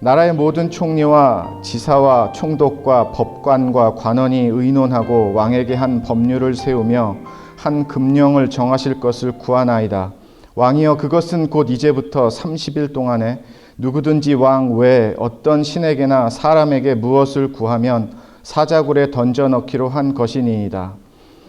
나라의 모든 총리와 지사와 총독과 법관과 관원이 의논하고 왕에게 한 법률을 세우며 한 금령을 정하실 것을 구하나이다. 왕이여, 그것은 곧 이제부터 30일 동안에 누구든지 왕 외에 어떤 신에게나 사람에게 무엇을 구하면 사자굴에 던져 넣기로 한 것이니이다.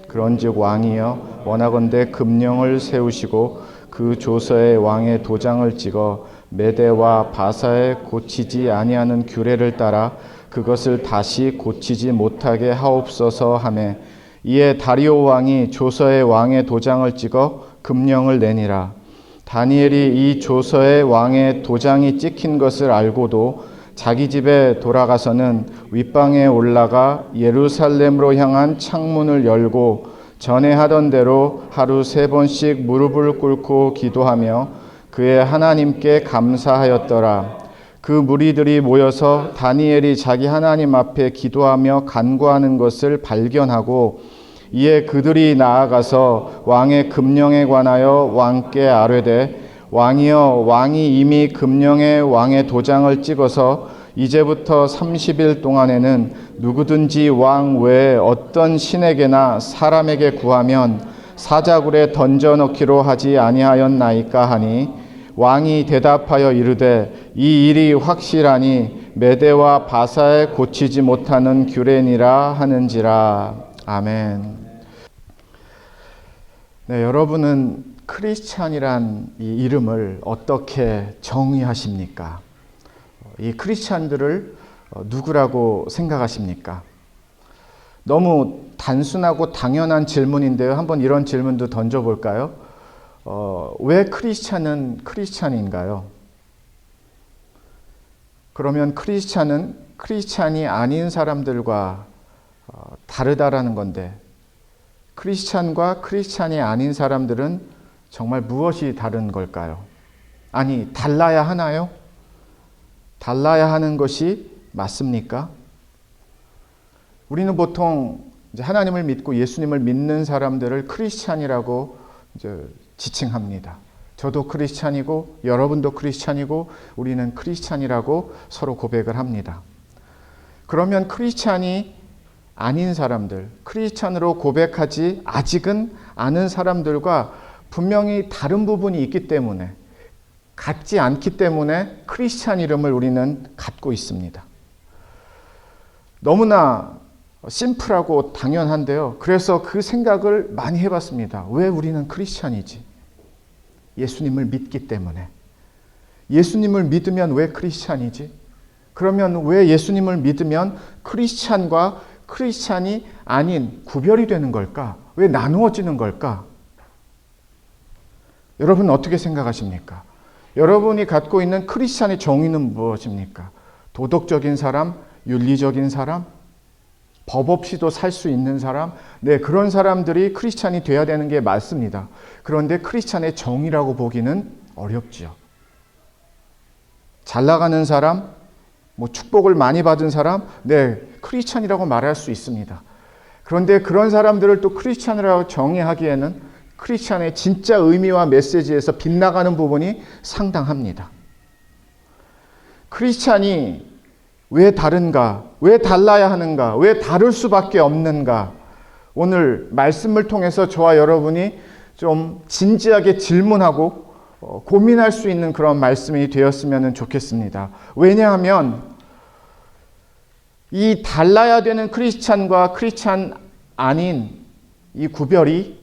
그런즉 왕이여, 원하건대 금령을 세우시고 그 조서에 왕의 도장을 찍어 메대와 바사에 고치지 아니하는 규례를 따라 그것을 다시 고치지 못하게 하옵소서 하매, 이에 다리오 왕이 조서에 왕의 도장을 찍어 금령을 내니라. 다니엘이 이 조서에 왕의 도장이 찍힌 것을 알고도 자기 집에 돌아가서는 윗방에 올라가 예루살렘으로 향한 창문을 열고 전에 하던 대로 하루 3번씩 무릎을 꿇고 기도하며 그의 하나님께 감사하였더라. 그 무리들이 모여서 다니엘이 자기 하나님 앞에 기도하며 간구하는 것을 발견하고, 이에 그들이 나아가서 왕의 금령에 관하여 왕께 아뢰되, 왕이여, 왕이 이미 금령에 왕의 도장을 찍어서 이제부터 30일 동안에는 누구든지 왕 외에 어떤 신에게나 사람에게 구하면 사자굴에 던져 넣기로 하지 아니하였나이까 하니, 왕이 대답하여 이르되, 이 일이 확실하니 메대와 바사에 고치지 못하는 규례니라 하는지라. 아멘. 네, 여러분은 크리스찬이란 이 이름을 어떻게 정의하십니까? 이 크리스찬들을 누구라고 생각하십니까? 너무 단순하고 당연한 질문인데요. 한번 이런 질문도 던져볼까요? 왜 크리스찬은 크리스찬인가요? 그러면 크리스찬은 크리스찬이 아닌 사람들과 다르다라는 건데, 크리스찬과 크리스찬이 아닌 사람들은 정말 무엇이 다른 걸까요? 아니, 달라야 하나요? 달라야 하는 것이 맞습니까? 우리는 보통 이제 하나님을 믿고 예수님을 믿는 사람들을 크리스찬이라고 이제 지칭합니다. 저도 크리스찬이고 여러분도 크리스찬이고 우리는 크리스찬이라고 서로 고백을 합니다. 그러면 크리스찬이 아닌 사람들, 크리스찬으로 고백하지 아직은 않은 사람들과 분명히 다른 부분이 있기 때문에, 같지 않기 때문에 크리스찬 이름을 우리는 갖고 있습니다. 너무나 심플하고 당연한데요. 그래서 그 생각을 많이 해봤습니다. 왜 우리는 크리스찬이지? 예수님을 믿기 때문에. 예수님을 믿으면 왜 크리스찬이지? 그러면 왜 예수님을 믿으면 크리스찬과 크리스찬이 아닌 구별이 되는 걸까? 왜 나누어지는 걸까? 여러분은 어떻게 생각하십니까? 여러분이 갖고 있는 크리스찬의 정의는 무엇입니까? 도덕적인 사람, 윤리적인 사람, 법 없이도 살 수 있는 사람, 네, 그런 사람들이 크리스찬이 돼야 되는 게 맞습니다. 그런데 크리스찬의 정의라고 보기는 어렵죠. 잘 나가는 사람, 축복을 많이 받은 사람, 네, 크리스찬이라고 말할 수 있습니다. 그런데 그런 사람들을 또 크리스찬이라고 정의하기에는 크리스찬의 진짜 의미와 메시지에서 빗나가는 부분이 상당합니다. 크리스찬이 왜 다른가? 왜 달라야 하는가? 왜 다를 수밖에 없는가? 오늘 말씀을 통해서 저와 여러분이 좀 진지하게 질문하고 고민할 수 있는 그런 말씀이 되었으면 좋겠습니다. 왜냐하면 이 달라야 되는 크리스찬과 크리스찬 아닌 이 구별이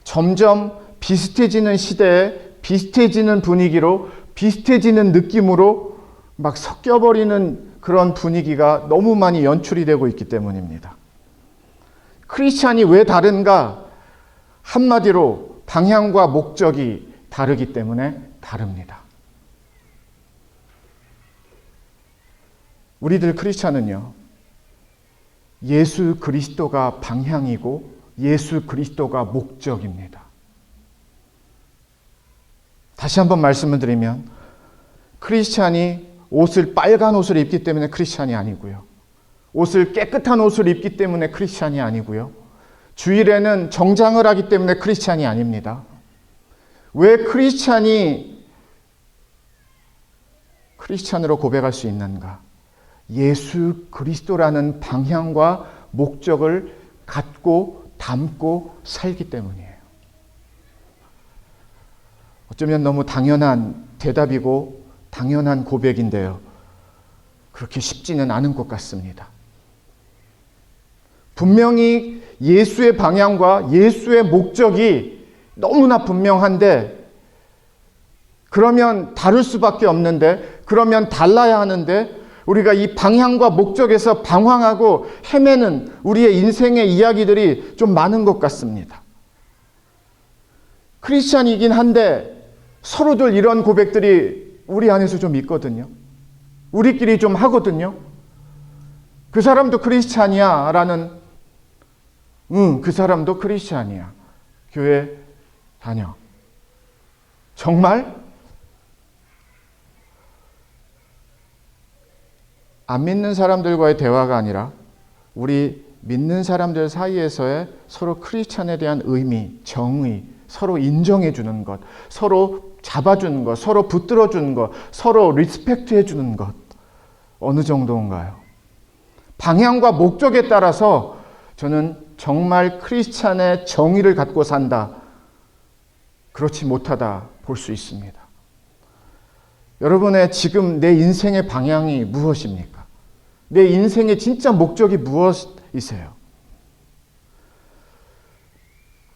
점점 비슷해지는 시대에 비슷해지는 분위기로, 비슷해지는 느낌으로 막 섞여버리는 그런 분위기가 너무 많이 연출이 되고 있기 때문입니다. 크리스찬이 왜 다른가? 한마디로 방향과 목적이 다르기 때문에 다릅니다. 우리들 크리스찬은요, 예수 그리스도가 방향이고 예수 그리스도가 목적입니다. 다시 한번 말씀을 드리면, 크리스찬이 빨간 옷을 입기 때문에 크리스찬이 아니고요. 깨끗한 옷을 입기 때문에 크리스찬이 아니고요. 주일에는 정장을 하기 때문에 크리스찬이 아닙니다. 왜 크리스찬이 크리스찬으로 고백할 수 있는가? 예수 그리스도라는 방향과 목적을 갖고 담고 살기 때문이에요. 어쩌면 너무 당연한 대답이고 당연한 고백인데요. 그렇게 쉽지는 않은 것 같습니다. 분명히 예수의 방향과 예수의 목적이 너무나 분명한데, 그러면 다를 수밖에 없는데, 그러면 달라야 하는데, 우리가 이 방향과 목적에서 방황하고 헤매는 우리의 인생의 이야기들이 좀 많은 것 같습니다. 크리스찬이긴 한데 서로들 이런 고백들이 우리 안에서 좀 있거든요. 우리끼리 좀 하거든요. 그 사람도 크리스찬이야 라는, 그 사람도 크리스찬이야. 교회 다녀. 정말? 안 믿는 사람들과의 대화가 아니라 우리 믿는 사람들 사이에서의 서로 크리스찬에 대한 의미, 정의, 서로 인정해 주는 것, 서로 잡아주는 것, 서로 붙들어 주는 것, 서로 리스펙트 해주는 것, 어느 정도인가요? 방향과 목적에 따라서 저는 정말 크리스찬의 정의를 갖고 산다, 그렇지 못하다 볼 수 있습니다. 여러분의 지금 내 인생의 방향이 무엇입니까? 내 인생의 진짜 목적이 무엇이세요?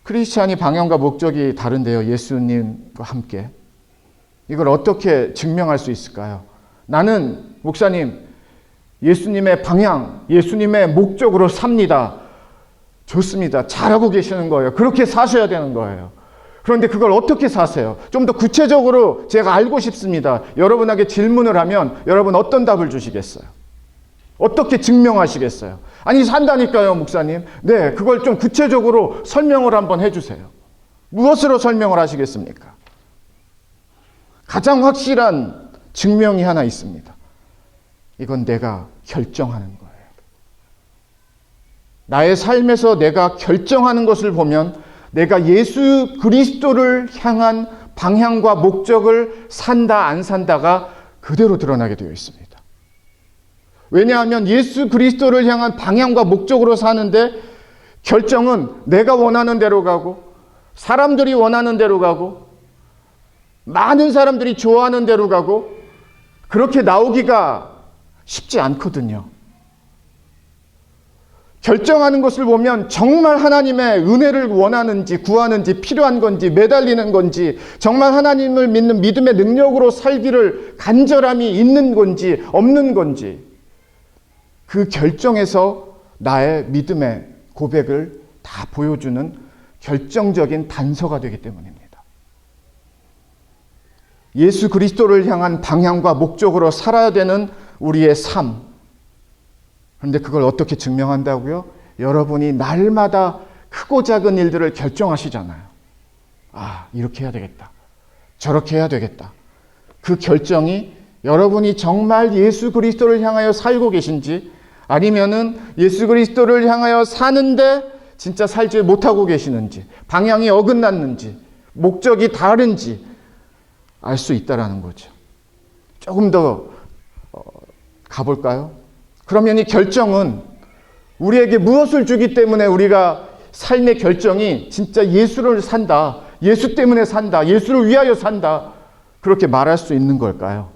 크리스찬이 방향과 목적이 다른데요. 예수님과 함께. 이걸 어떻게 증명할 수 있을까요? 나는 목사님, 예수님의 방향, 예수님의 목적으로 삽니다. 좋습니다. 잘하고 계시는 거예요. 그렇게 사셔야 되는 거예요. 그런데 그걸 어떻게 사세요? 좀 더 구체적으로 제가 알고 싶습니다. 여러분에게 질문을 하면 여러분 어떤 답을 주시겠어요? 어떻게 증명하시겠어요? 아니, 산다니까요, 목사님. 네, 그걸 좀 구체적으로 설명을 한번 해주세요. 무엇으로 설명을 하시겠습니까? 가장 확실한 증명이 하나 있습니다. 이건 내가 결정하는 거예요. 나의 삶에서 내가 결정하는 것을 보면 내가 예수 그리스도를 향한 방향과 목적을 산다, 안 산다가 그대로 드러나게 되어 있습니다. 왜냐하면 예수 그리스도를 향한 방향과 목적으로 사는데 결정은 내가 원하는 대로 가고, 사람들이 원하는 대로 가고, 많은 사람들이 좋아하는 대로 가고, 그렇게 나오기가 쉽지 않거든요. 결정하는 것을 보면 정말 하나님의 은혜를 원하는지, 구하는지, 필요한 건지, 매달리는 건지, 정말 하나님을 믿는 믿음의 능력으로 살기를 간절함이 있는 건지 없는 건지, 그 결정에서 나의 믿음의 고백을 다 보여주는 결정적인 단서가 되기 때문입니다. 예수 그리스도를 향한 방향과 목적으로 살아야 되는 우리의 삶. 그런데 그걸 어떻게 증명한다고요? 여러분이 날마다 크고 작은 일들을 결정하시잖아요. 아, 이렇게 해야 되겠다. 저렇게 해야 되겠다. 그 결정이 여러분이 정말 예수 그리스도를 향하여 살고 계신지, 아니면은 예수 그리스도를 향하여 사는데 진짜 살지 못하고 계시는지, 방향이 어긋났는지, 목적이 다른지 알 수 있다라는 거죠. 조금 더 가볼까요? 그러면 이 결정은 우리에게 무엇을 주기 때문에 우리가 삶의 결정이 진짜 예수를 산다, 예수 때문에 산다, 예수를 위하여 산다, 그렇게 말할 수 있는 걸까요?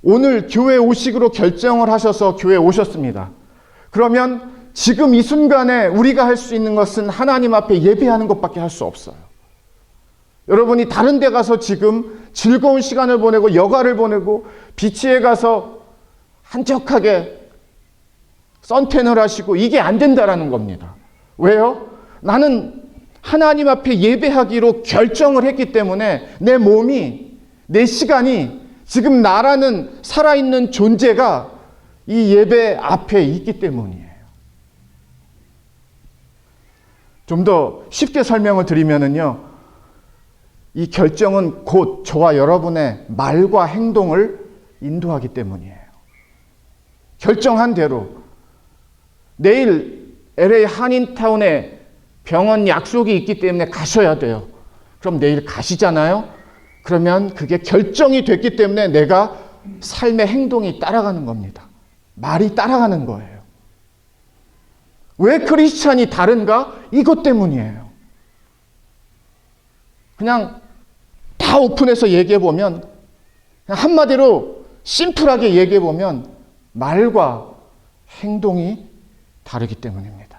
오늘 교회 오식으로 결정을 하셔서 교회에 오셨습니다. 그러면 지금 이 순간에 우리가 할 수 있는 것은 하나님 앞에 예배하는 것밖에 할 수 없어요. 여러분이 다른 데 가서 지금 즐거운 시간을 보내고 여가를 보내고 비치에 가서 한적하게 선탠을 하시고, 이게 안 된다라는 겁니다. 왜요? 나는 하나님 앞에 예배하기로 결정을 했기 때문에 내 몸이, 내 시간이, 지금 나라는 살아있는 존재가 이 예배 앞에 있기 때문이에요. 좀 더 쉽게 설명을 드리면은요, 이 결정은 곧 저와 여러분의 말과 행동을 인도하기 때문이에요. 결정한 대로 내일 LA 한인타운에 병원 약속이 있기 때문에 가셔야 돼요. 그럼 내일 가시잖아요. 그러면 그게 결정이 됐기 때문에 내가 삶의 행동이 따라가는 겁니다. 말이 따라가는 거예요. 왜 크리스찬이 다른가? 이것 때문이에요. 그냥 다 오픈해서 얘기해보면, 그냥 한마디로 심플하게 얘기해보면 말과 행동이 다르기 때문입니다.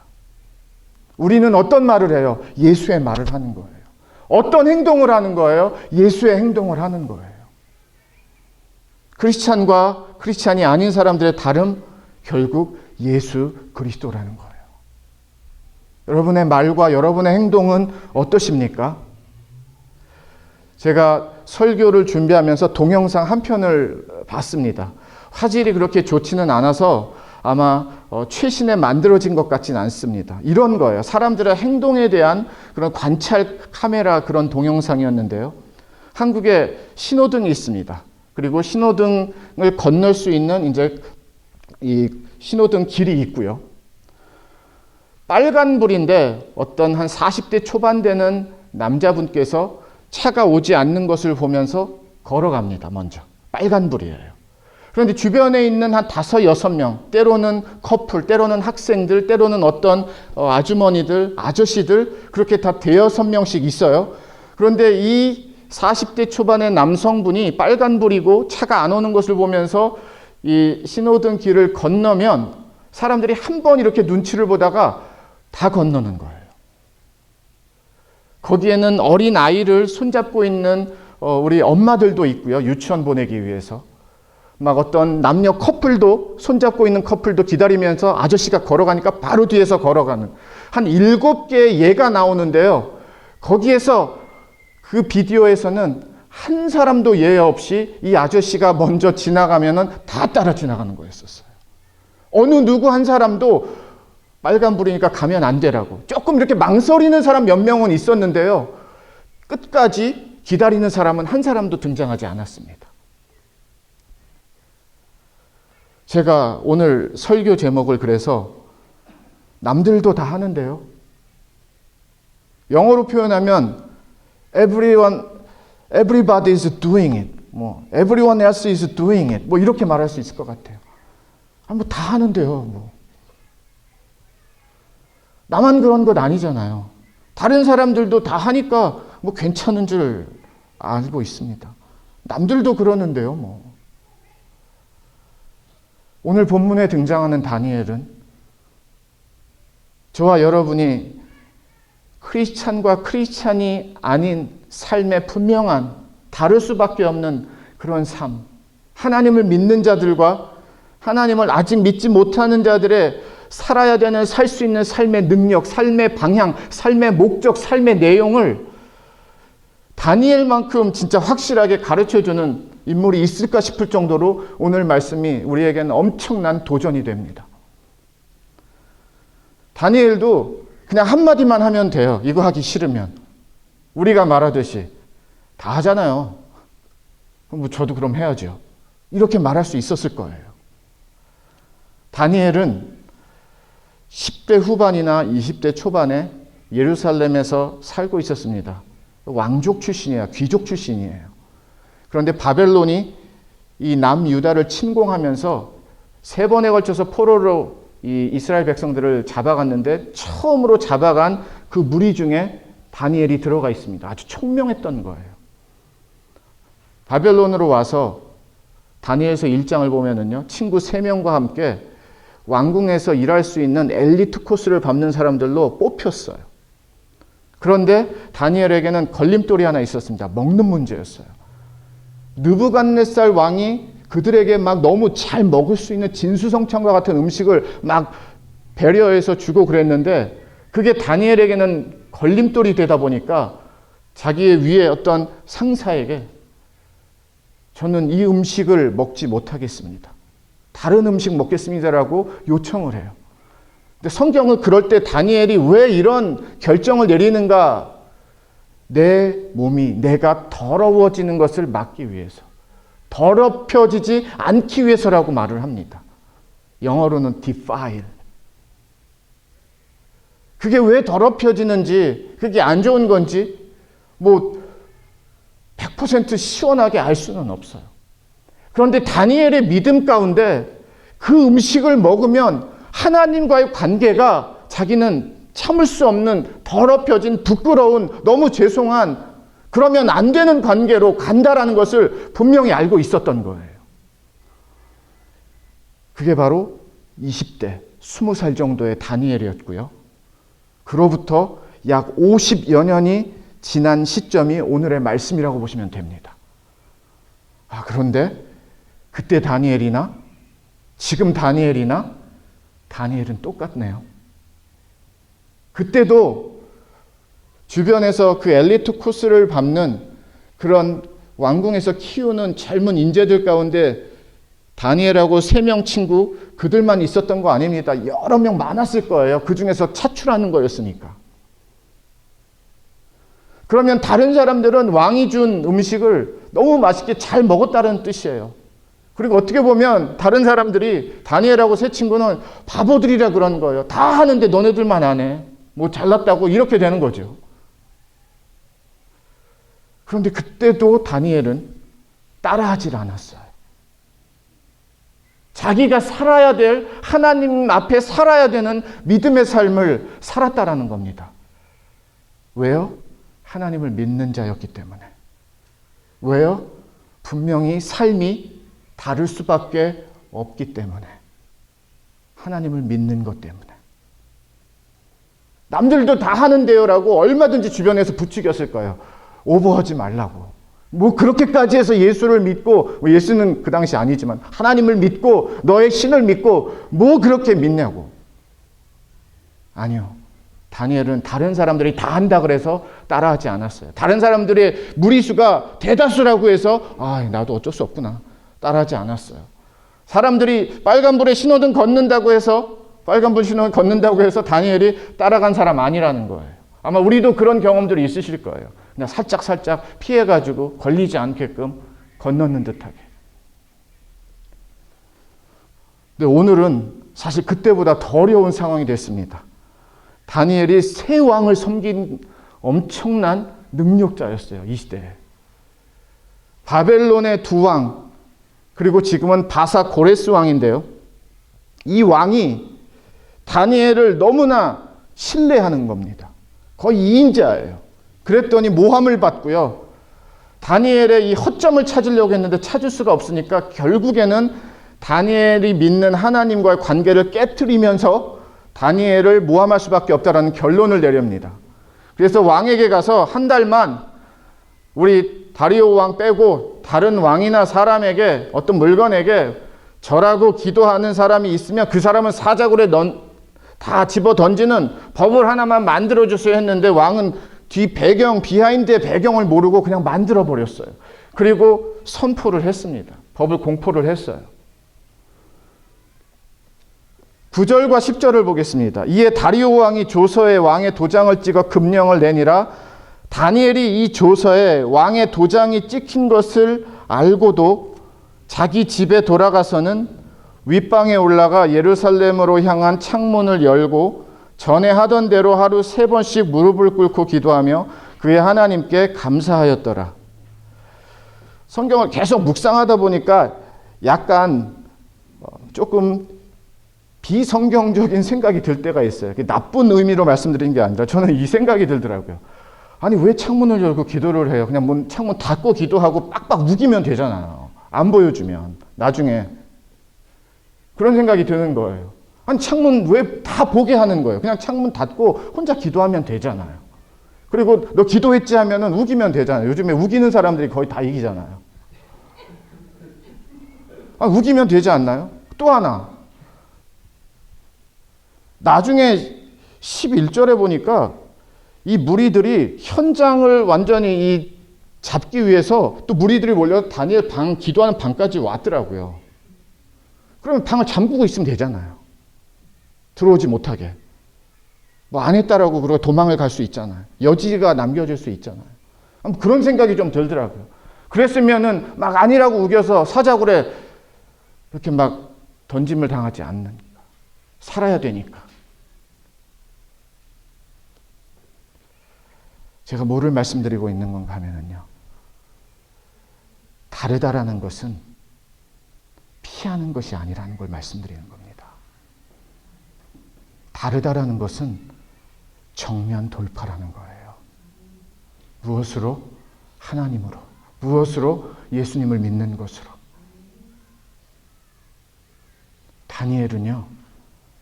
우리는 어떤 말을 해요? 예수의 말을 하는 거예요. 어떤 행동을 하는 거예요? 예수의 행동을 하는 거예요. 크리스찬과 크리스찬이 아닌 사람들의 다름, 결국 예수 그리스도라는 거예요. 여러분의 말과 여러분의 행동은 어떠십니까? 제가 설교를 준비하면서 동영상 한 편을 봤습니다. 화질이 그렇게 좋지는 않아서 아마 최신에 만들어진 것 같지는 않습니다. 이런 거예요. 사람들의 행동에 대한 그런 관찰 카메라 그런 동영상이었는데요. 한국에 신호등이 있습니다. 그리고 신호등을 건널 수 있는 이제 이 신호등 길이 있고요. 빨간불인데 어떤 한 40대 초반 되는 남자분께서 차가 오지 않는 것을 보면서 걸어갑니다. 먼저. 빨간불이에요. 그런데 주변에 있는 한 5, 6명, 때로는 커플, 때로는 학생들, 때로는 어떤 아주머니들, 아저씨들, 그렇게 다 5-6명씩 있어요. 그런데 이 40대 초반의 남성분이 빨간불이고 차가 안 오는 것을 보면서 이 신호등 길을 건너면 사람들이 한 번 이렇게 눈치를 보다가 다 건너는 거예요. 거기에는 어린 아이를 손잡고 있는 우리 엄마들도 있고요. 유치원 보내기 위해서. 막 어떤 남녀 커플도 손잡고 있는 커플도 기다리면서 아저씨가 걸어가니까 바로 뒤에서 걸어가는 한 7개의 예가 나오는데요. 거기에서 그 비디오에서는 한 사람도 예 없이 이 아저씨가 먼저 지나가면은 다 따라 지나가는 거였었어요. 어느 누구 한 사람도 빨간불이니까 가면 안 되라고. 조금 이렇게 망설이는 사람 몇 명은 있었는데요. 끝까지 기다리는 사람은 한 사람도 등장하지 않았습니다. 제가 오늘 설교 제목을 그래서 남들도 다 하는데요. 영어로 표현하면 everybody is doing it. everyone else is doing it. 이렇게 말할 수 있을 것 같아요. 다 하는데요. 나만 그런 것 아니잖아요. 다른 사람들도 다 하니까 괜찮은 줄 알고 있습니다. 남들도 그러는데요. 오늘 본문에 등장하는 다니엘은 저와 여러분이 크리스찬과 크리스찬이 아닌 삶의 분명한 다를 수밖에 없는 그런 삶, 하나님을 믿는 자들과 하나님을 아직 믿지 못하는 자들의 살아야 되는 살 수 있는 삶의 능력, 삶의 방향, 삶의 목적, 삶의 내용을 다니엘만큼 진짜 확실하게 가르쳐주는 인물이 있을까 싶을 정도로 오늘 말씀이 우리에게는 엄청난 도전이 됩니다. 다니엘도 그냥 한마디만 하면 돼요. 이거 하기 싫으면. 우리가 말하듯이 다 하잖아요. 저도 그럼 해야죠. 이렇게 말할 수 있었을 거예요. 다니엘은 10대 후반이나 20대 초반에 예루살렘에서 살고 있었습니다. 왕족 출신이에요. 귀족 출신이에요. 그런데 바벨론이 이 남유다를 침공하면서 3번에 걸쳐서 포로로 이 이스라엘 백성들을 잡아갔는데 처음으로 잡아간 그 무리 중에 다니엘이 들어가 있습니다. 아주 총명했던 거예요. 바벨론으로 와서 다니엘서 1장을 보면은요, 친구 3명과 함께 왕궁에서 일할 수 있는 엘리트 코스를 밟는 사람들로 뽑혔어요. 그런데 다니엘에게는 걸림돌이 하나 있었습니다. 먹는 문제였어요. 느부갓네살 왕이 그들에게 막 너무 잘 먹을 수 있는 진수성찬과 같은 음식을 막 배려해서 주고 그랬는데 그게 다니엘에게는 걸림돌이 되다 보니까 자기의 위에 어떤 상사에게 저는 이 음식을 먹지 못하겠습니다. 다른 음식 먹겠습니다라고 요청을 해요. 근데 성경은 그럴 때 다니엘이 왜 이런 결정을 내리는가? 내 몸이 내가 더러워지는 것을 막기 위해서, 더럽혀지지 않기 위해서라고 말을 합니다. 영어로는 defile. 그게 왜 더럽혀지는지, 그게 안 좋은 건지 100% 시원하게 알 수는 없어요. 그런데 다니엘의 믿음 가운데 그 음식을 먹으면 하나님과의 관계가 자기는 참을 수 없는 더럽혀진 부끄러운 너무 죄송한 그러면 안 되는 관계로 간다라는 것을 분명히 알고 있었던 거예요. 그게 바로 20대, 20살 정도의 다니엘이었고요. 그로부터 약 50여 년이 지난 시점이 오늘의 말씀이라고 보시면 됩니다. 그런데 그때 다니엘이나 지금 다니엘이나 다니엘은 똑같네요. 그때도 주변에서 그 엘리트 코스를 밟는 그런 왕궁에서 키우는 젊은 인재들 가운데 다니엘하고 3명 친구 그들만 있었던 거 아닙니다. 여러 명 많았을 거예요. 그 중에서 차출하는 거였으니까. 그러면 다른 사람들은 왕이 준 음식을 너무 맛있게 잘 먹었다는 뜻이에요. 그리고 어떻게 보면 다른 사람들이 다니엘하고 세 친구는 바보들이라 그런 거예요. 다 하는데 너네들만 안 해. 뭐 잘났다고 이렇게 되는 거죠. 그런데 그때도 다니엘은 따라하질 않았어요. 자기가 살아야 될 하나님 앞에 살아야 되는 믿음의 삶을 살았다라는 겁니다. 왜요? 하나님을 믿는 자였기 때문에. 왜요? 분명히 삶이 다를 수밖에 없기 때문에. 하나님을 믿는 것 때문에. 남들도 다 하는데요라고 얼마든지 주변에서 부추겼을 거예요. 오버하지 말라고. 뭐 그렇게까지 해서 예수를 믿고, 예수는 그 당시 아니지만 하나님을 믿고 너의 신을 믿고 뭐 그렇게 믿냐고. 아니요. 다니엘은 다른 사람들이 다 한다 그래서 따라하지 않았어요. 다른 사람들의 무리수가 대다수라고 해서 나도 어쩔 수 없구나. 따라하지 않았어요. 사람들이 빨간불에 신호등 걷는다고 해서 빨간불 신호 걷는다고 해서 다니엘이 따라간 사람 아니라는 거예요. 아마 우리도 그런 경험들이 있으실 거예요. 그냥 살짝 피해가지고 걸리지 않게끔 건너는 듯하게. 근데 오늘은 사실 그때보다 더 어려운 상황이 됐습니다. 다니엘이 세 왕을 섬긴 엄청난 능력자였어요. 이 시대에. 바벨론의 2왕, 그리고 지금은 바사 고레스 왕인데요. 이 왕이 다니엘을 너무나 신뢰하는 겁니다. 거의 2인자예요. 그랬더니 모함을 받고요. 다니엘의 이 허점을 찾으려고 했는데 찾을 수가 없으니까 결국에는 다니엘이 믿는 하나님과의 관계를 깨트리면서 다니엘을 모함할 수밖에 없다라는 결론을 내립니다. 그래서 왕에게 가서 한 달만 우리 다리오 왕 빼고 다른 왕이나 사람에게 어떤 물건에게 절하고 기도하는 사람이 있으면 그 사람은 사자굴에 다 집어 던지는 법을 하나만 만들어주세요 했는데 왕은 뒤 배경, 비하인드의 배경을 모르고 그냥 만들어 버렸어요. 그리고 선포를 했습니다. 법을 공포를 했어요. 9절과 10절을 보겠습니다. 이에 다리오 왕이 조서에 왕의 도장을 찍어 금령을 내니라. 다니엘이 이 조서에 왕의 도장이 찍힌 것을 알고도 자기 집에 돌아가서는 윗방에 올라가 예루살렘으로 향한 창문을 열고 전에 하던 대로 하루 3번씩 무릎을 꿇고 기도하며 그의 하나님께 감사하였더라. 성경을 계속 묵상하다 보니까 약간 조금 비성경적인 생각이 들 때가 있어요. 나쁜 의미로 말씀드린 게 아니라 저는 이 생각이 들더라고요. 아니 왜 창문을 열고 기도를 해요? 그냥 창문 닫고 기도하고 빡빡 우기면 되잖아요. 안 보여주면 나중에. 그런 생각이 드는 거예요. 아니 창문 왜 다 보게 하는 거예요? 그냥 창문 닫고 혼자 기도하면 되잖아요. 그리고 너 기도했지 하면은 우기면 되잖아요. 요즘에 우기는 사람들이 거의 다 이기잖아요. 우기면 되지 않나요? 또 하나. 나중에 11절에 보니까 이 무리들이 현장을 완전히 잡기 위해서 또 무리들이 몰려 다니엘 방, 기도하는 방까지 왔더라고요. 그러면 방을 잠그고 있으면 되잖아요. 들어오지 못하게. 뭐 안 했다라고 그러고 도망을 갈 수 있잖아요. 여지가 남겨질 수 있잖아요. 그런 생각이 좀 들더라고요. 그랬으면은 막 아니라고 우겨서 사자굴에 이렇게 막 던짐을 당하지 않는. 살아야 되니까. 제가 뭐를 말씀드리고 있는 건가 하면요. 다르다라는 것은 피하는 것이 아니라는 걸 말씀드리는 겁니다. 다르다라는 것은 정면 돌파라는 거예요. 무엇으로? 하나님으로. 무엇으로? 예수님을 믿는 것으로. 다니엘은요,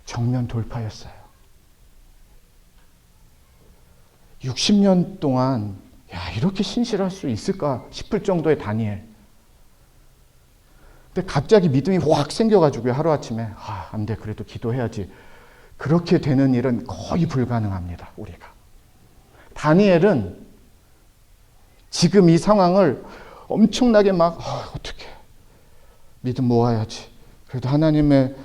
정면 돌파였어요. 60년 동안 이렇게 신실할 수 있을까 싶을 정도의 다니엘. 근데 갑자기 믿음이 확 생겨가지고요, 하루아침에 안 돼, 그래도 기도해야지. 그렇게 되는 일은 거의 불가능합니다, 우리가. 다니엘은 지금 이 상황을 엄청나게 어떻게 믿음 모아야지, 그래도 하나님의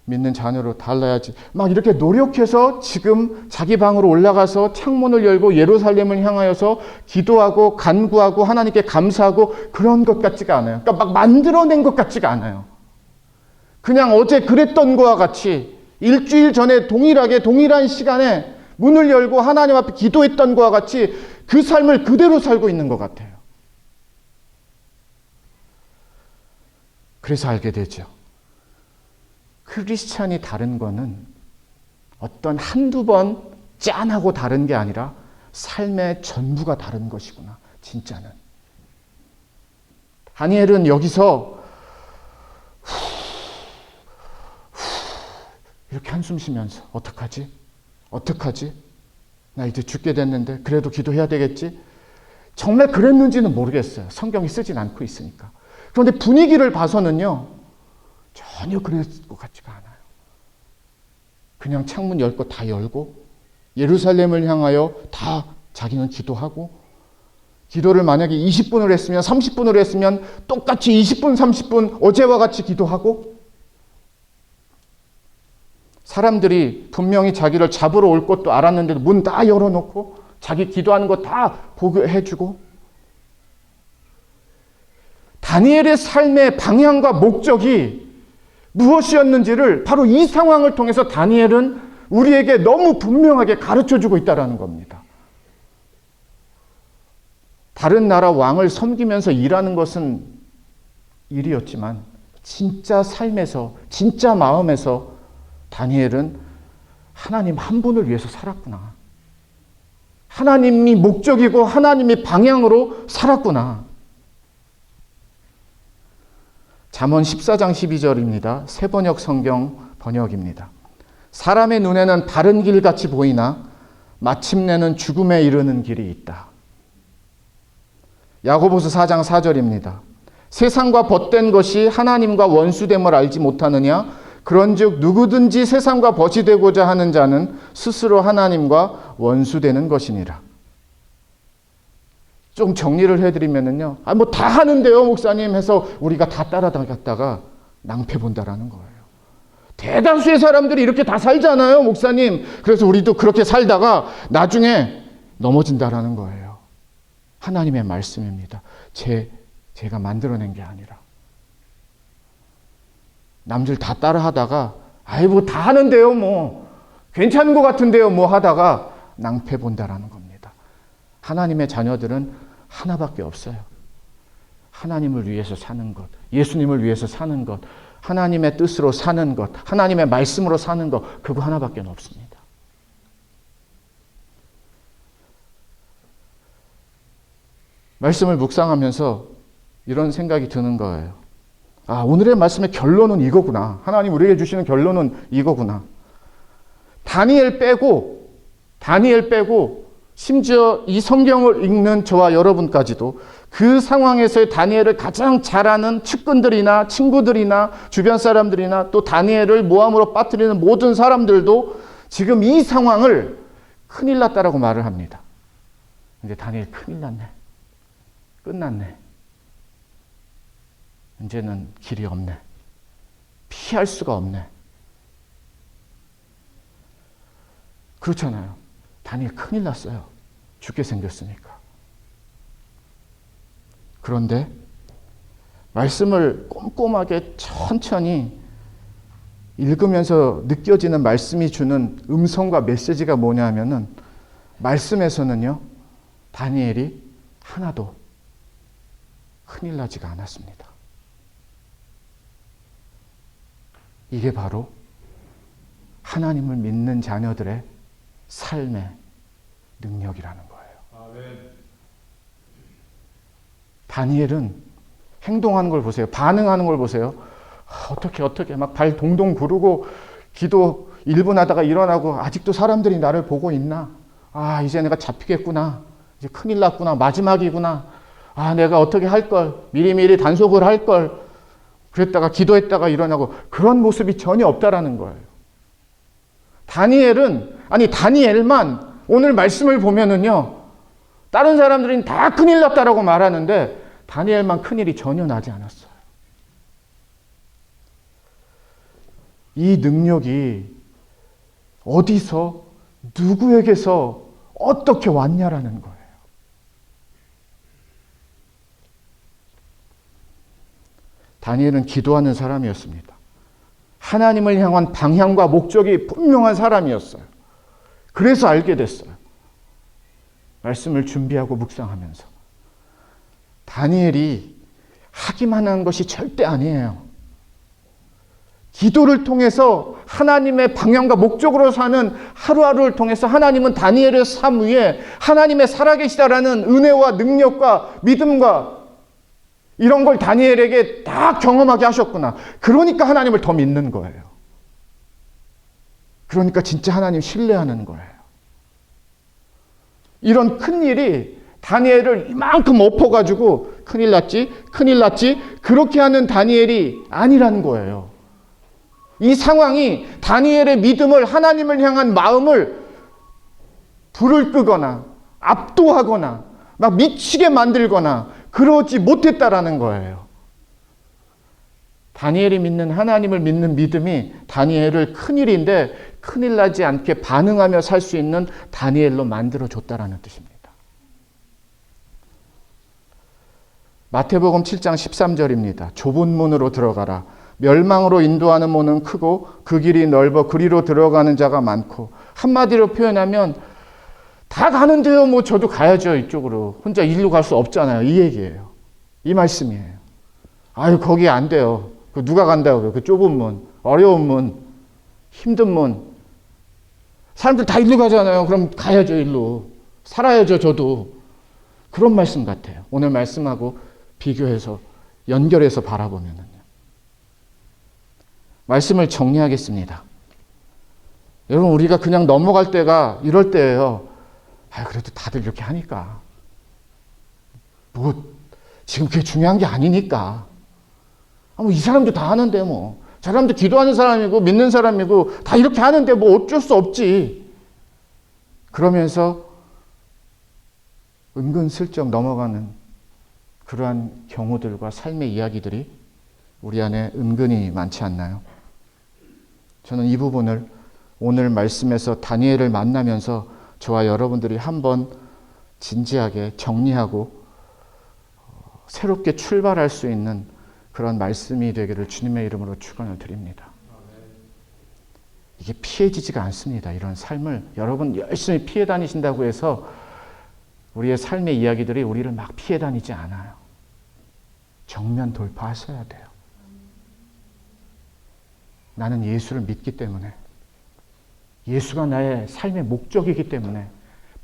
믿는 자녀로 달라야지, 이렇게 노력해서 지금 자기 방으로 올라가서 창문을 열고 예루살렘을 향하여서 기도하고 간구하고 하나님께 감사하고 그런 것 같지가 않아요. 그러니까 만들어낸 것 같지가 않아요. 그냥 어제 그랬던 거와 같이 일주일 전에 동일한 시간에 문을 열고 하나님 앞에 기도했던 거와 같이 그 삶을 그대로 살고 있는 것 같아요. 그래서 알게 되죠. 크리스찬이 다른 거는 어떤 한두 번 짠하고 다른 게 아니라 삶의 전부가 다른 것이구나, 진짜는. 다니엘은 여기서 이렇게 한숨 쉬면서 어떡하지? 나 이제 죽게 됐는데 그래도 기도해야 되겠지? 정말 그랬는지는 모르겠어요. 성경이 쓰진 않고 있으니까. 그런데 분위기를 봐서는요, 전혀 그럴 것 같지가 않아요. 그냥 창문 열 거 다 열고 예루살렘을 향하여 다 자기는 기도하고, 기도를 만약에 20분을 했으면 30분을 했으면 똑같이 20분 30분 어제와 같이 기도하고, 사람들이 분명히 자기를 잡으러 올 것도 알았는데도 문 다 열어놓고 자기 기도하는 거 다 보고해주고. 다니엘의 삶의 방향과 목적이 무엇이었는지를 바로 이 상황을 통해서 다니엘은 우리에게 너무 분명하게 가르쳐주고 있다는 겁니다. 다른 나라 왕을 섬기면서 일하는 것은 일이었지만 진짜 삶에서, 진짜 마음에서 다니엘은 하나님 한 분을 위해서 살았구나. 하나님이 목적이고 하나님이 방향으로 살았구나. 잠언 14장 12절입니다. 새번역 성경 번역입니다. 사람의 눈에는 바른 길같이 보이나 마침내는 죽음에 이르는 길이 있다. 야고보서 4장 4절입니다. 세상과 벗된 것이 하나님과 원수됨을 알지 못하느냐? 그런즉 누구든지 세상과 벗이 되고자 하는 자는 스스로 하나님과 원수되는 것이니라. 좀 정리를 해드리면요, 다 하는데요, 목사님 해서 우리가 다 따라다녔다가 낭패 본다라는 거예요. 대다수의 사람들이 이렇게 다 살잖아요, 목사님. 그래서 우리도 그렇게 살다가 나중에 넘어진다라는 거예요. 하나님의 말씀입니다. 제가 만들어낸 게 아니라. 남들 다 따라하다가 다 하는데요, 괜찮은 것 같은데요, 하다가 낭패 본다라는 겁니다. 하나님의 자녀들은 하나밖에 없어요. 하나님을 위해서 사는 것, 예수님을 위해서 사는 것, 하나님의 뜻으로 사는 것, 하나님의 말씀으로 사는 것, 그거 하나밖에 없습니다. 말씀을 묵상하면서 이런 생각이 드는 거예요. 오늘의 말씀의 결론은 이거구나. 하나님 우리에게 주시는 결론은 이거구나. 다니엘 빼고 심지어 이 성경을 읽는 저와 여러분까지도 그 상황에서의 다니엘을 가장 잘 아는 측근들이나 친구들이나 주변 사람들이나 또 다니엘을 모함으로 빠뜨리는 모든 사람들도 지금 이 상황을 큰일 났다라고 말을 합니다. 근데 다니엘 큰일 났네. 끝났네. 이제는 길이 없네. 피할 수가 없네. 그렇잖아요. 다니엘 큰일 났어요. 죽게 생겼으니까. 그런데 말씀을 꼼꼼하게 천천히 읽으면서 느껴지는 말씀이 주는 음성과 메시지가 뭐냐 하면은, 말씀에서는요, 다니엘이 하나도 큰일 나지가 않았습니다. 이게 바로 하나님을 믿는 자녀들의 삶의 능력이라는 거예요. 다니엘은 행동하는 걸 보세요. 반응하는 걸 보세요. 어떻게 막 발 동동 구르고 기도 1분 하다가 일어나고 아직도 사람들이 나를 보고 있나? 이제 내가 잡히겠구나. 이제 큰일 났구나. 마지막이구나. 내가 어떻게 할 걸. 미리미리 단속을 할 걸. 그랬다가 기도했다가 일어나고 그런 모습이 전혀 없다라는 거예요. 다니엘만 오늘 말씀을 보면은요. 다른 사람들은 다 큰일 났다라고 말하는데 다니엘만 큰일이 전혀 나지 않았어요. 이 능력이 어디서 누구에게서 어떻게 왔냐라는 거예요. 다니엘은 기도하는 사람이었습니다. 하나님을 향한 방향과 목적이 분명한 사람이었어요. 그래서 알게 됐어요. 말씀을 준비하고 묵상하면서. 다니엘이 하기만 한 것이 절대 아니에요. 기도를 통해서 하나님의 방향과 목적으로 사는 하루하루를 통해서 하나님은 다니엘의 삶 위에 하나님의 살아계시다라는 은혜와 능력과 믿음과 이런 걸 다니엘에게 다 경험하게 하셨구나. 그러니까 하나님을 더 믿는 거예요. 그러니까 진짜 하나님 신뢰하는 거예요. 이런 큰일이 다니엘을 이만큼 엎어가지고 큰일 났지 그렇게 하는 다니엘이 아니라는 거예요. 이 상황이 다니엘의 믿음을 하나님을 향한 마음을 불을 끄거나 압도하거나 막 미치게 만들거나 그러지 못했다라는 거예요. 다니엘이 믿는 하나님을 믿는 믿음이 다니엘을 큰일인데 큰일 나지 않게 반응하며 살 수 있는 다니엘로 만들어줬다라는 뜻입니다. 마태복음 7장 13절입니다. 좁은 문으로 들어가라. 멸망으로 인도하는 문은 크고 그 길이 넓어 그리로 들어가는 자가 많고, 한마디로 표현하면 다 가는데요. 뭐 저도 가야죠. 이쪽으로. 혼자 일로 갈 수 없잖아요. 이 얘기예요. 이 말씀이에요. 아유 거기 안 돼요. 그 누가 간다고요. 그 좁은 문, 어려운 문, 힘든 문. 사람들 다 일로 가잖아요. 그럼 가야죠. 일로. 살아야죠. 저도. 그런 말씀 같아요. 오늘 말씀하고 비교해서 연결해서 바라보면은요. 말씀을 정리하겠습니다. 여러분 우리가 그냥 넘어갈 때가 이럴 때예요. 그래도 다들 이렇게 하니까. 뭐 지금 그게 중요한 게 아니니까. 뭐 이 사람도 다 하는데 뭐. 저 사람도 기도하는 사람이고 믿는 사람이고 다 이렇게 하는데 뭐 어쩔 수 없지. 그러면서 은근슬쩍 넘어가는 그러한 경우들과 삶의 이야기들이 우리 안에 은근히 많지 않나요? 저는 이 부분을 오늘 말씀에서 다니엘을 만나면서 저와 여러분들이 한번 진지하게 정리하고 새롭게 출발할 수 있는 그런 말씀이 되기를 주님의 이름으로 축원을 드립니다. 이게 피해지지가 않습니다. 이런 삶을 여러분 열심히 피해 다니신다고 해서 우리의 삶의 이야기들이 우리를 막 피해 다니지 않아요. 정면 돌파하셔야 돼요. 나는 예수를 믿기 때문에, 예수가 나의 삶의 목적이기 때문에,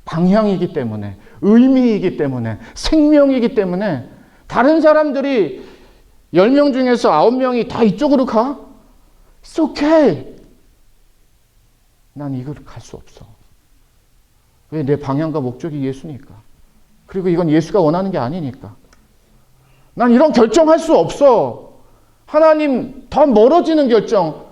방향이기 때문에, 의미이기 때문에, 생명이기 때문에 다른 사람들이 10명 중에서 9명이 다 이쪽으로 가? It's okay. 난 이걸 갈 수 없어. 왜? 내 방향과 목적이 예수니까. 그리고 이건 예수가 원하는 게 아니니까. 난 이런 결정할 수 없어. 하나님 더 멀어지는 결정,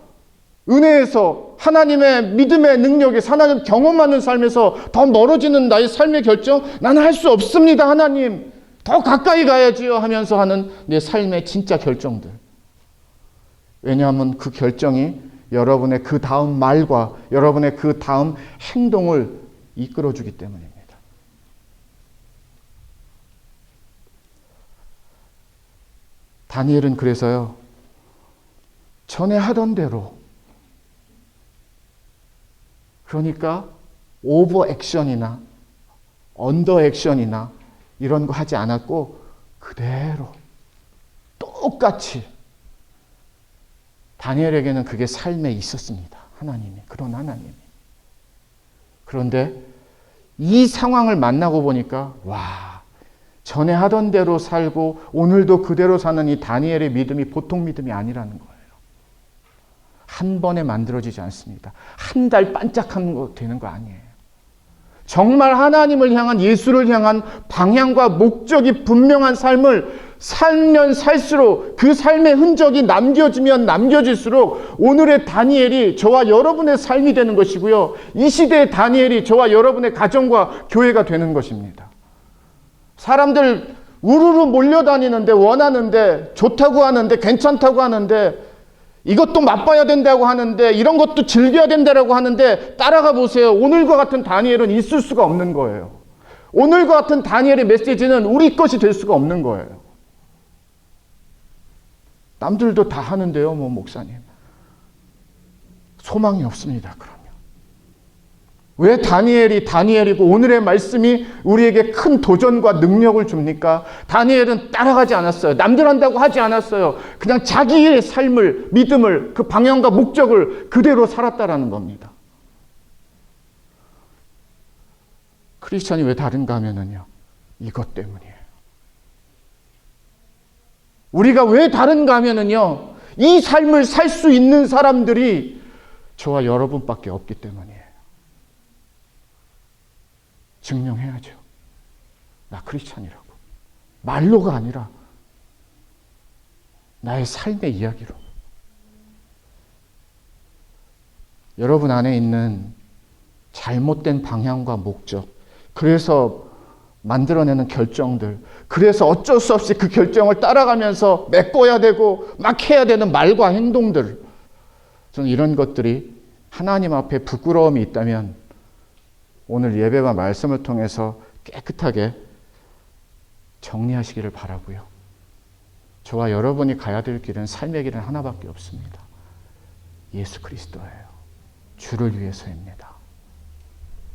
은혜에서 하나님의 믿음의 능력에서 하나님 경험하는 삶에서 더 멀어지는 나의 삶의 결정, 나는 할 수 없습니다. 하나님 더 가까이 가야지요 하면서 하는 내 삶의 진짜 결정들. 왜냐하면 그 결정이 여러분의 그 다음 말과 여러분의 그 다음 행동을 이끌어주기 때문입니다. 다니엘은 그래서요, 전에 하던 대로, 그러니까 오버 액션이나 언더 액션이나 이런 거 하지 않았고 그대로 똑같이 다니엘에게는 그게 삶에 있었습니다. 그런 하나님이. 그런데 이 상황을 만나고 보니까 와, 전에 하던 대로 살고 오늘도 그대로 사는 이 다니엘의 믿음이 보통 믿음이 아니라는 거예요. 한 번에 만들어지지 않습니다. 한 달 반짝하는 거 되는 거 아니에요. 정말 하나님을 향한, 예수를 향한 방향과 목적이 분명한 삶을 살면 살수록, 그 삶의 흔적이 남겨지면 남겨질수록 오늘의 다니엘이 저와 여러분의 삶이 되는 것이고요, 이 시대의 다니엘이 저와 여러분의 가정과 교회가 되는 것입니다. 사람들 우르르 몰려다니는데, 원하는데, 좋다고 하는데, 괜찮다고 하는데, 이것도 맛봐야 된다고 하는데, 이런 것도 즐겨야 된다고 하는데, 따라가 보세요. 오늘과 같은 다니엘은 있을 수가 없는 거예요. 오늘과 같은 다니엘의 메시지는 우리 것이 될 수가 없는 거예요. 남들도 다 하는데요, 목사님. 소망이 없습니다, 그러면. 왜 다니엘이 다니엘이고 오늘의 말씀이 우리에게 큰 도전과 능력을 줍니까? 다니엘은 따라가지 않았어요. 남들 한다고 하지 않았어요. 그냥 자기의 삶을, 믿음을, 그 방향과 목적을 그대로 살았다라는 겁니다. 크리스찬이 왜 다른가 하면요, 이것 때문이에요. 우리가 왜 다른가 하면요, 이 삶을 살 수 있는 사람들이 저와 여러분밖에 없기 때문이에요. 증명해야죠. 나 크리스찬이라고. 말로가 아니라 나의 삶의 이야기로. 여러분 안에 있는 잘못된 방향과 목적, 그래서 만들어내는 결정들, 그래서 어쩔 수 없이 그 결정을 따라가면서 메꿔야 되고 막 해야 되는 말과 행동들, 저는 이런 것들이 하나님 앞에 부끄러움이 있다면 오늘 예배와 말씀을 통해서 깨끗하게 정리하시기를 바라고요. 저와 여러분이 가야 될 길은, 삶의 길은 하나밖에 없습니다. 예수 그리스도예요. 주를 위해서입니다.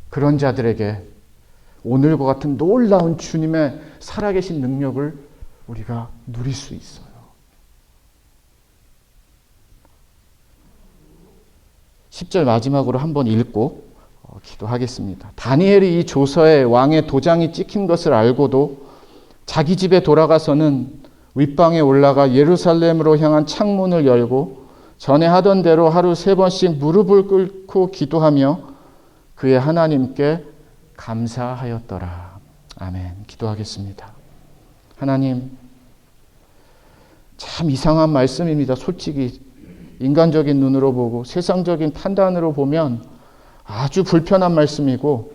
그런 자들에게 오늘과 같은 놀라운 주님의 살아계신 능력을 우리가 누릴 수 있어요. 10절 마지막으로 한번 읽고 기도하겠습니다. 다니엘이 이 조서에 왕의 도장이 찍힌 것을 알고도 자기 집에 돌아가서는 윗방에 올라가 예루살렘으로 향한 창문을 열고 전에 하던 대로 하루 3번씩 무릎을 꿇고 기도하며 그의 하나님께 감사하였더라. 아멘. 기도하겠습니다. 하나님, 참 이상한 말씀입니다. 솔직히 인간적인 눈으로 보고 세상적인 판단으로 보면 아주 불편한 말씀이고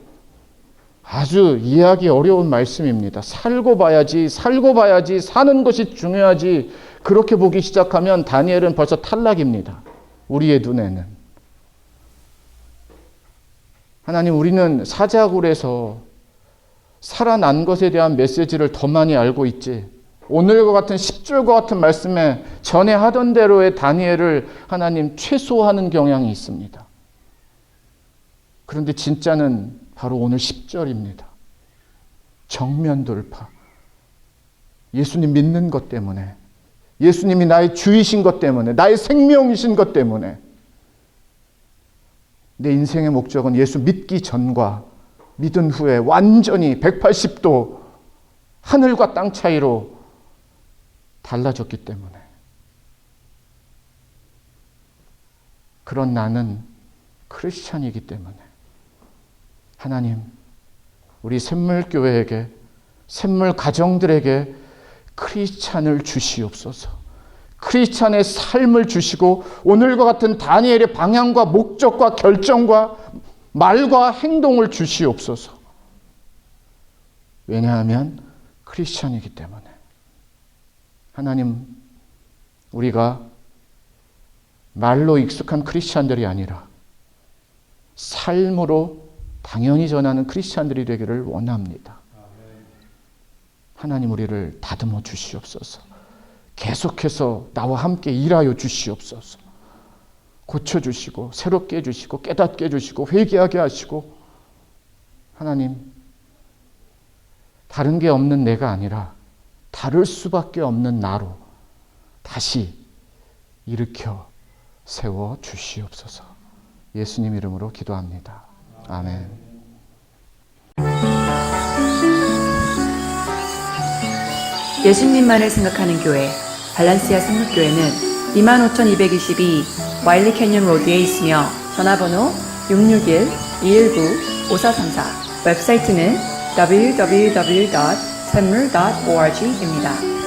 아주 이해하기 어려운 말씀입니다. 살고 봐야지, 사는 것이 중요하지, 그렇게 보기 시작하면 다니엘은 벌써 탈락입니다. 우리의 눈에는. 하나님, 우리는 사자굴에서 살아난 것에 대한 메시지를 더 많이 알고 있지, 오늘과 같은 10절과 같은 말씀에 전에 하던 대로의 다니엘을 하나님 최소화하는 경향이 있습니다. 그런데 진짜는 바로 오늘 10절입니다. 정면 돌파. 예수님 믿는 것 때문에, 예수님이 나의 주이신 것 때문에, 나의 생명이신 것 때문에, 내 인생의 목적은 예수 믿기 전과 믿은 후에 완전히 180도 하늘과 땅 차이로 달라졌기 때문에, 그런 나는 크리스찬이기 때문에 하나님, 우리 샘물교회에게, 샘물 가정들에게 크리스찬을 주시옵소서. 크리스찬의 삶을 주시고 오늘과 같은 다니엘의 방향과 목적과 결정과 말과 행동을 주시옵소서. 왜냐하면 크리스찬이기 때문에. 하나님, 우리가 말로 익숙한 크리스찬들이 아니라 삶으로 당연히 전하는 크리스찬들이 되기를 원합니다. 하나님, 우리를 다듬어 주시옵소서. 계속해서 나와 함께 일하여 주시옵소서. 고쳐주시고 새롭게 해주시고 깨닫게 해주시고 회개하게 하시고, 하나님, 다른 게 없는 내가 아니라 다를 수밖에 없는 나로 다시 일으켜 세워 주시옵소서. 예수님 이름으로 기도합니다. 아멘. 예수님만을 생각하는 교회 발란시아 상록교회는 25,222 와일리 캐년 로드에 있으며 전화번호 661-219-5434 웹사이트는 www.샘물.org입니다.